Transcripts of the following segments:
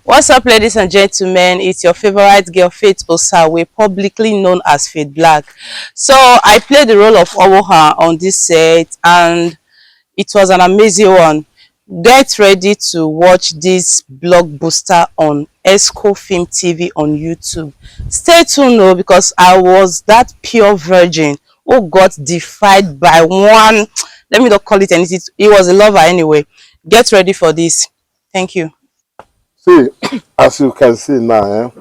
What's up, ladies and gentlemen? It's your favorite girl, Faith Osawe, publicly known as Faith Black. So I played the role of Owoha on this set, and it was an amazing one. Get ready to watch this blockbuster on Exco Film TV on YouTube. Stay tuned, though, because I was that pure virgin who got defied by one. Let me not call it anything. He was a lover anyway. Get ready for this. Thank you. See, as you can see now,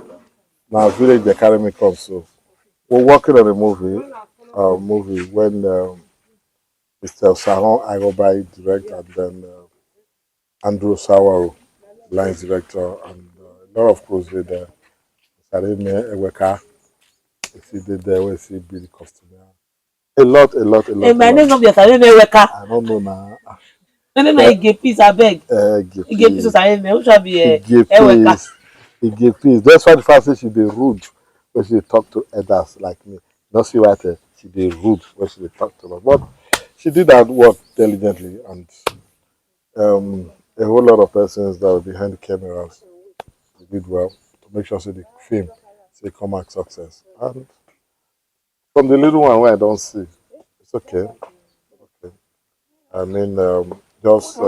now village they carry me come. So we're working on a movie when Mr. Saron Agobai direct and then Andrew Sawaro lines director and a lot of crews did there. Sarime Eweka, if you did there, we see be the costumer. A lot. Hey, my name not be Sarime Eweka. I don't know now. My name is Igepis, I beg. Igepis Sarime, who shall be Eweka? Igepis. That's why the first thing she be rude when she talk to others like me. Not see what she be rude when she talk to us. But she did that work diligently, and a whole lot of persons that were behind the cameras did well to make sure the film say come out success. And from the little one where I don't see, it's okay. I mean, just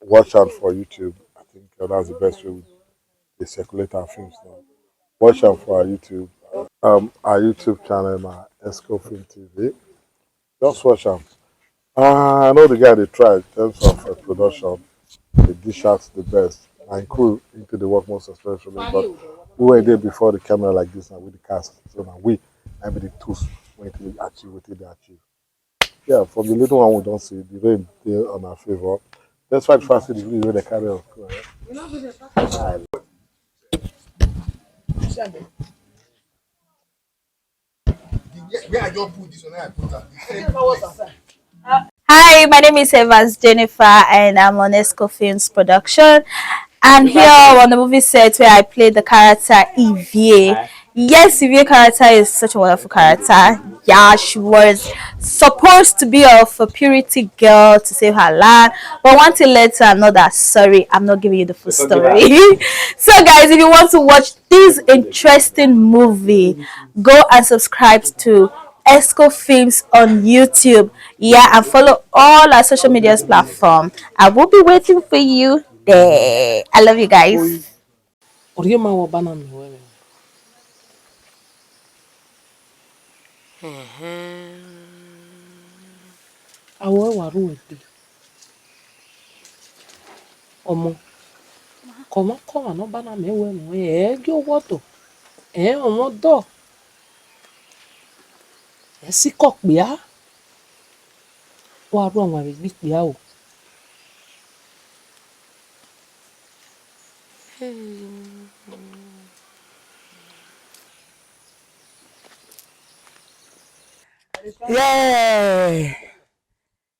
watch out for YouTube. I think that's the best way they circulate our films now. Watch out for our YouTube. Our YouTube channel, my Exco Film TV. Just watch out. I know the guy they tried in terms of production. They dish out the best. And crew into the work most especially. But we were there before the camera like this and with the cast. So now we and the tools went to achieve what they achieve. Yeah, from the little one we don't see, the rain there on our favor. That's why the first the video they carry on. Hi, my name is Evans Jennifer and I'm on Exco Films production. And here on the movie set where I played the character EVA. Yes, EVA character is such a wonderful character. Yeah, she was supposed to be of a purity girl to save her land. But one thing led to another. Sorry, I'm not giving you the full story. So guys, if you want to watch this interesting movie, go and subscribe to Exco Films on YouTube. Yeah, and follow all our social media platforms. I will be waiting for you there. I love you guys. Omo, come on, no banana me we mo go water. Omo do. Si kok bia. Wa ru àwọn bi bia o. Yeah.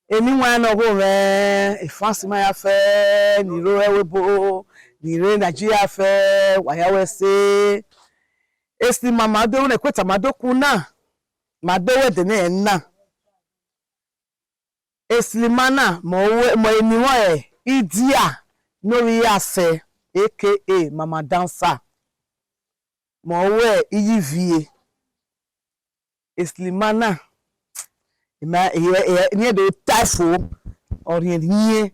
Anyone over there, if fancy my affair, Niro Ewebo, Niro Nigeria affair, why say, Esti mama do ne kweta madokuna, madowe de na. Eslimana, mo eniwe, idia, no yase, aka Mama Dancer. Mo we EVA. Eslimana. Near the typho or near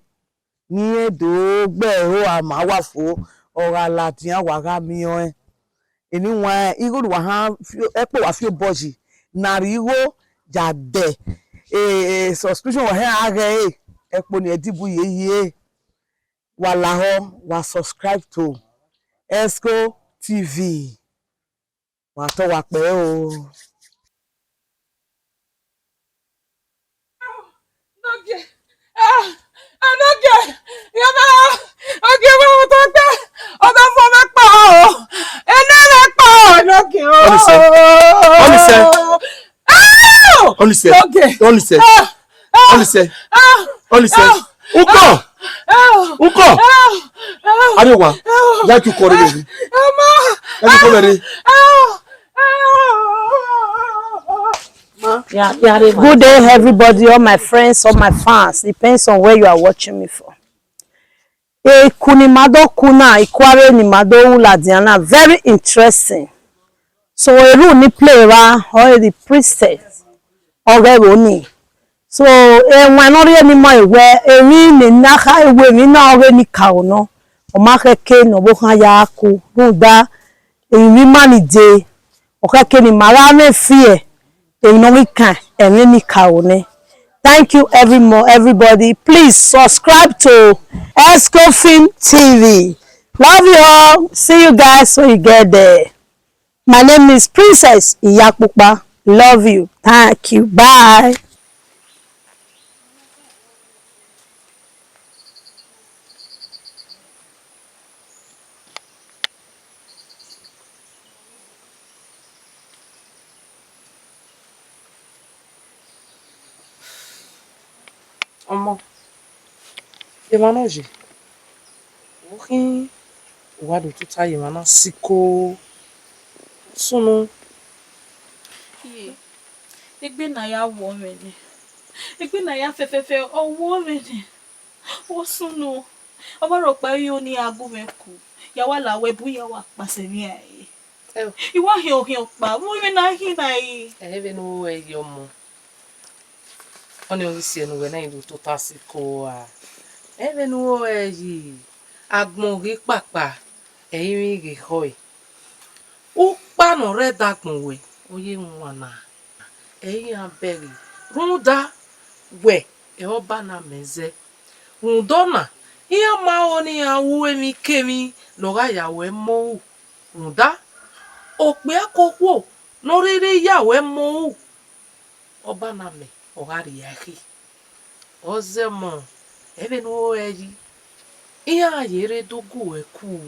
do bear or or a latina wagamio. Anyone, you go have echo a few body. Narigo jade a subscription or hair echo near Dibu ye. Walaho was subscribed to Exco TV. What a Okay. I'm not good. You know, okay, we talk that. Other for my power. And then I power. Okay. Only say. Okay. Only say. Uko. Arewa. Like you call me. Good day, everybody, all my friends, all my fans. Depends on where you are watching me from. Kuni mado kuna ikware ni mado ula diana very interesting. So eru ni play ra or the priestess ore oni. So when ori ni mo iwe eri ni naka iwe mi na ore ni ka ono. O ma keke no bo kan ya ku ruda eri mani de o keke ni mara me fie eri no we kan eri ni ka one. Thank you everybody. Please subscribe to Exco Film TV. Love you all. See you guys when you get there. My name is Princess Iyapupa. Love you. Thank you. Bye. Ọmọ, Yemanoji, working wadu tuta Yemana siko sunu. Ye. Egbe na ya wo me ni. Egbe na ya fefefe owo me ni. O sunu. Oba ro pa yo ni agu me ku. Ya wa la we bu ya wa pase mi ai. Iwa hin pa. Mo me na hin na yi. Ebe no we yomo. Oni onisi enu we na ilu tuta siko a. Ebe no we yi. Agbon ri papa. Eyin ri hoi. O pa no re dagbon we. Oye nwana. Eyin aberi. Runda we. E oba na meze. Rundona. Iya ma oni ya uwe mi kemi. Loga ya we mo. Runda. Okpe akokwo. Norire ya we mo. Oba na me. Ogari yaki. Ozemo. Ebe no eji. Iya yere dogu we ku.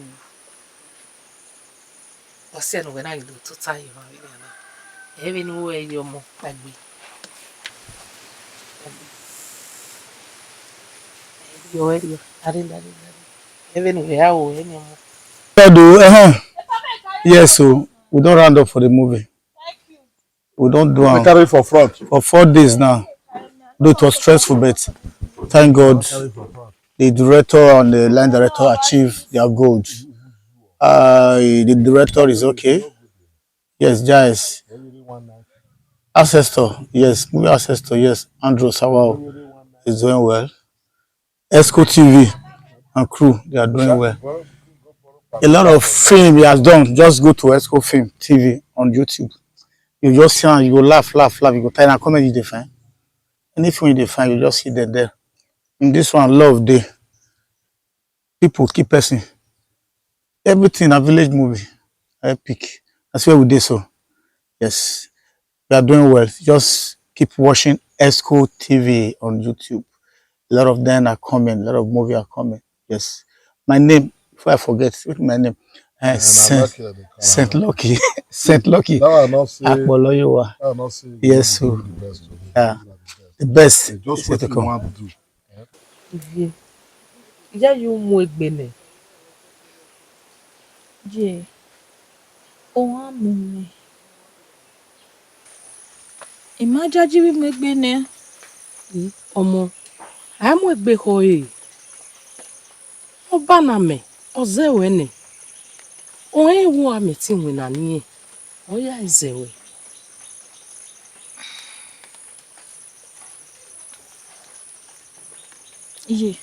Ose no we na ilu tuta yi ma wile na. Ebe no eji omo. Agbe. Yo. Ari. Ebe no we ya o. Ebe no. Yes, so we don't round up for the movie. We don't do We carry it for front. for 4 days now. Though it was stressful, but thank God the director and the line director achieved their goals. The director is okay. Yes, Jais. Ancestor, yes. Movie Ancestor, yes. Andrew Sawao is doing well. Exco TV and crew, they are doing well. A lot of film he has done. Just go to Exco Film TV on YouTube. You just see and you go laugh. You go try and comedy they find. Anything they find, you just see them there. In this one, love day. People keep person. Everything a village movie. Epic. That's where we did so. Yes. We are doing well. Just keep watching Exco TV on YouTube. A lot of them are coming. A lot of movies are coming. Yes. My name, before I forget, what's my name? Saint Lucky. Saint Lucky. Akboloyowa. Yes, so yeah. The best. Just what you want to do. Ivie. Iya yu mu egbene. Je. O amu me. Imajaji wi me gbe ne. Ọmọ. Amu egbe ho e. Oba na me. Oze we ne. O ewu ameti we na ni e. Oya ezewe. Ye.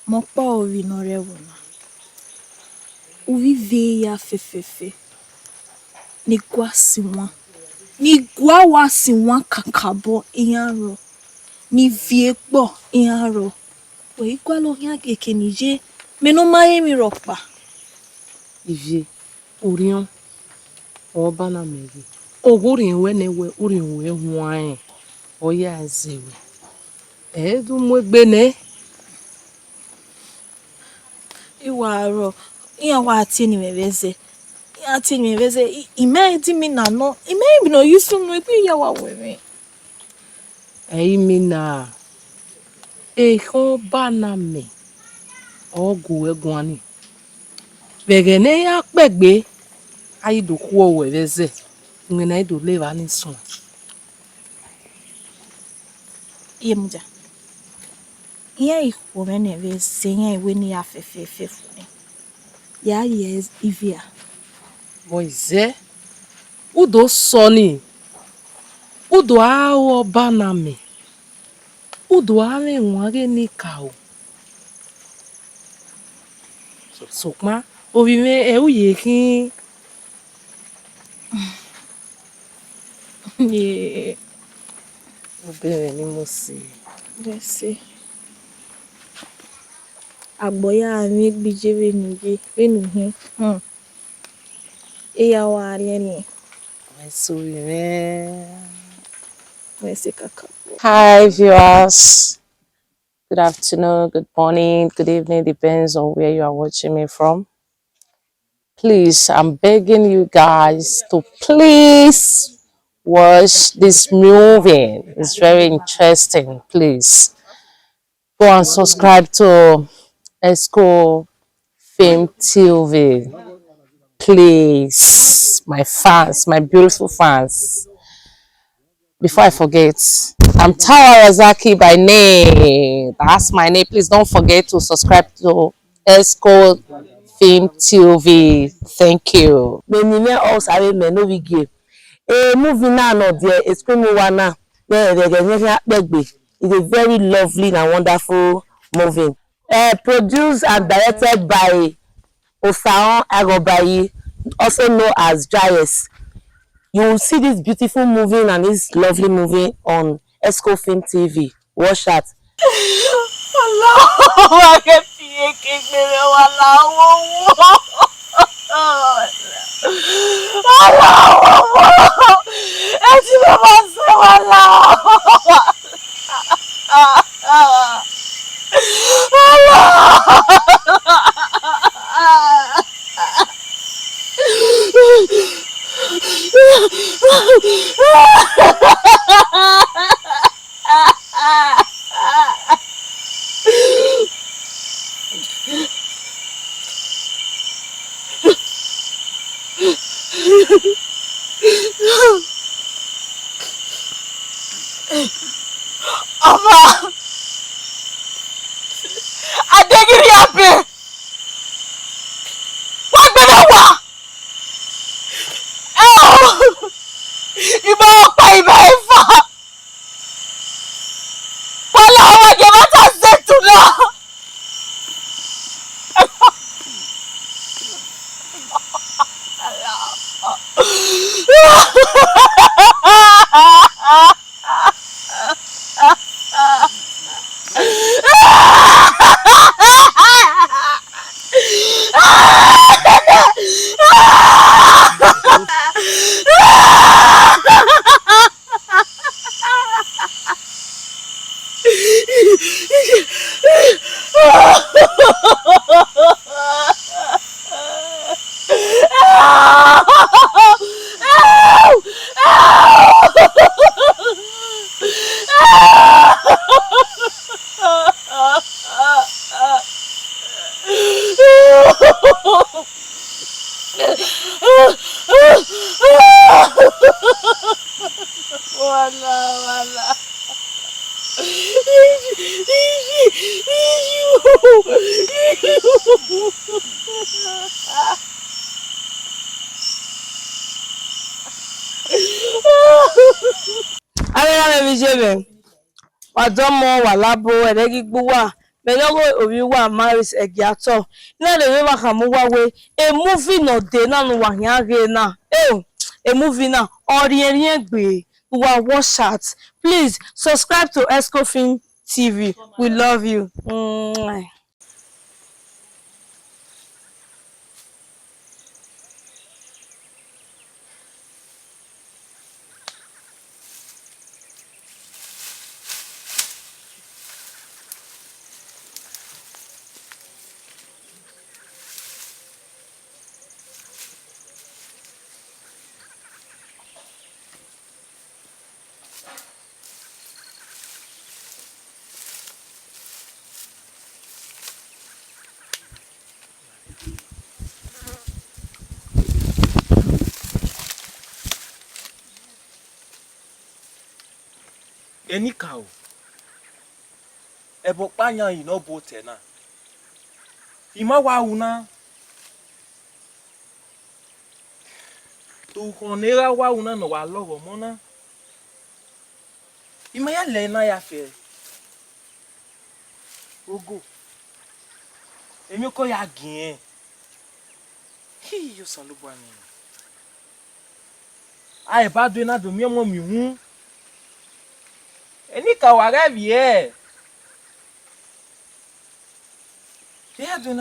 Mo pa ori no rewo na. UVBI ya fefefe. Ni gwa si wọn. Ni gwa wa si wọn kakabo iyanro. Ni vie po iyanro. O igwa lo yan keke nije. Meno maye mi ropa. Ivie. Orion. Oba na me ge. Ogurin we ne we. Orin we hwan. Oya ezewe. Edu mu egbene. Iwa aro. Iyan wa ati ni mebeze. Ati ni mebeze. Ime di mi na no. Ime mi no yusu no. Ipi ya wa wewe. Eimi na. Ehon ba na me. Ogu egwani. Vegene ya pegbe. Aidu kuo weveze. Ngena idu leva ni son. Iye muja. Yeah, woman is saying when you have a yeah, yes, Ivia. Moise, udo soni, udo awo baname, udo ale nwage ni kao. Sokma, obime e uye kin. Yeah, Obere ni mo se. let's see. Agboya mi gbije venuhi. Eya wa arieni. My sorry, man. Let's see kaka. Hi viewers, good afternoon, good morning, good evening, depends on where you are watching me from. Please, I'm begging you guys to please watch this movie. It's very interesting. Please go and subscribe to Exco Film TV. Please, my fans, my beautiful fans. Before I forget, I'm Tawa Razaki by name. That's my name. Please don't forget to subscribe to Exco Film TV. Thank you. BENIN all sáré me no we give. Movie now no there, a screen one now. It's a very lovely and wonderful movie. Produced and directed by Osaon Agobayi, also known as Jayes. You will see this beautiful movie and this lovely movie on Exco Film TV. Watch that. Ọlọ́run akẹ́fì kékeré wa láwọn wọ́. Ọlọ́run wọ́. Ẹ ti lọ máa ṣe wà láwọn. Ọmọ Adégiri abẹ wọ́n gbẹ́dọ̀ wá ẹ ò ìbá ọ̀pá ìbá ẹ̀fà wọ́n làwọn ọmọdé mẹ́ta ṣètò náà. Abẹ́rẹ́ mi ṣe bẹ̀. Ọjọ́ mọ wà lábò ẹ̀rẹ́gí gbówà. Bẹ̀lọ́gọ̀ òbí wà Maris Egiato. Iná lè rí wà kàmú wá wé. A movie no dey náà nu wà yàn rè náà. A movie náà ọ̀rìn ẹ̀rín ẹ̀gbẹ́ wà watch out. Please subscribe to Exco Film TV. We love you. Eni kao. ebo panya yi no bote na ima wa una tu konera wa una no wa logo mona ima ya le na ya fe ogo emi ko ya gin hi yo san lo bo ani ai ba do na do mi mo mi hu eni ka wa ga bi e ya do